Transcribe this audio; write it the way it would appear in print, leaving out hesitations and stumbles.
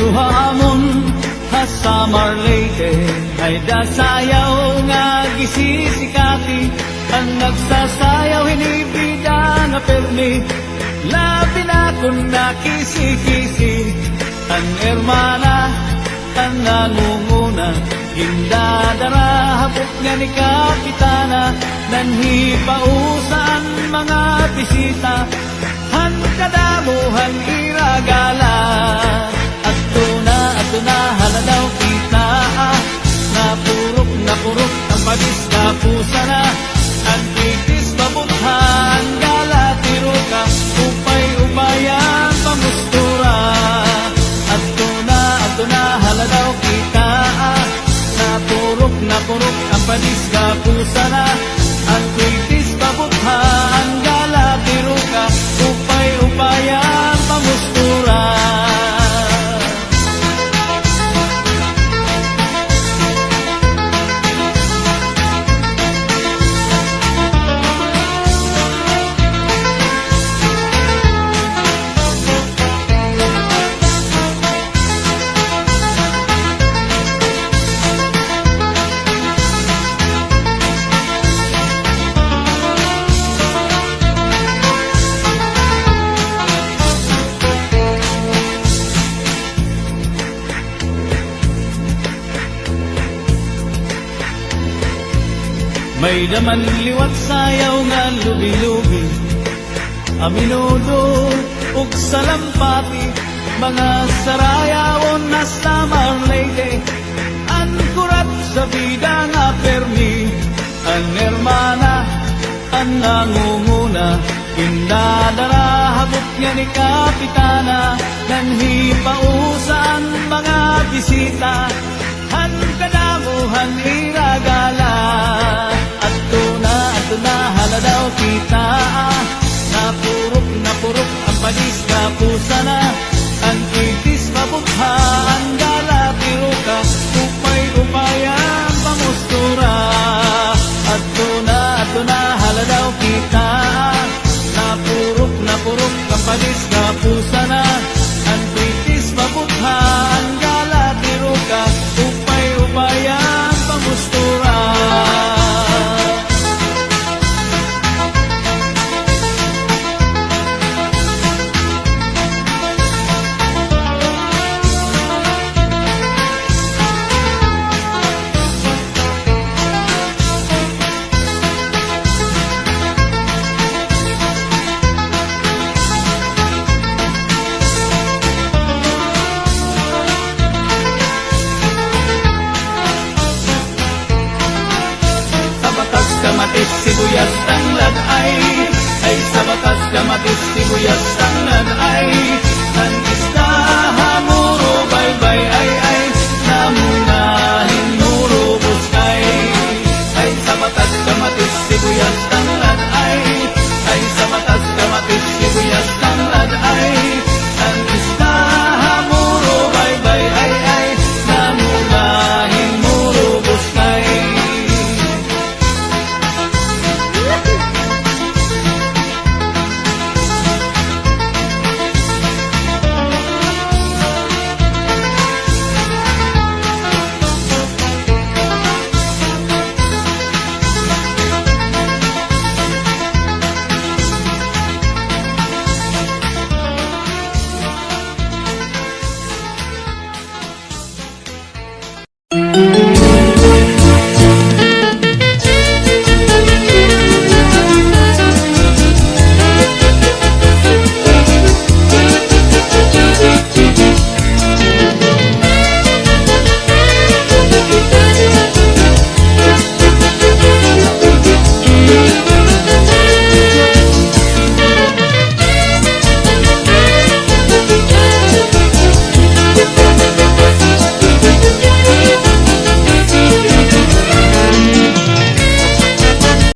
Luhamon sa Marleyte ay dasayaw nga gisisikati. Ang nagsasayaw hinibida nga permi, labi na kung nakisi-kisi. Ang hermana ang nangunguna, hindadara hapot nga ni Kapitana. Nanhipausan mga bisita, han kadamuhan iragala. Ato na haladaw kita, napurok ang padis kapusa na. Ang titis babuthan gala tiro ka, upay-upayan pamustura. Ato na haladaw kita, napurok ang padis kapusa na. Ang titis babuthan gala tiro ka, upay-upayan pamustura. May daman liwat sayaw nga lubi-lubi, aminudo ug salampati. Mga sarayawon na sa Marleyte, ankurat sa bida nga permi. Ang hermana ang nangunguna, indadara habot nga ni Kapitana. Nanhipausan mga bisita, han kadamuhan iragala. Ato na haladaw kita, napurok ang padis kapusa na. Ang titis mabukhaan gala tiro ka, upay-upayan pamustura. Ato na haladaw kita, napurok ang padis kapusa na. Ang titis mabukhaan gala tiro ka, upay-upayan pamustura. Kamatis sibuyas tanglad ay sa batas kamatis sibuyas tanglad ay. Ang isda hamuro baybay ay namunahin muro buskay. Ay sa batas kamatis sibuyas tanglad ay sa batas kamatis sibuyas tanglad ay. Ang isda hamuro baybay ay namunahin muro buskay.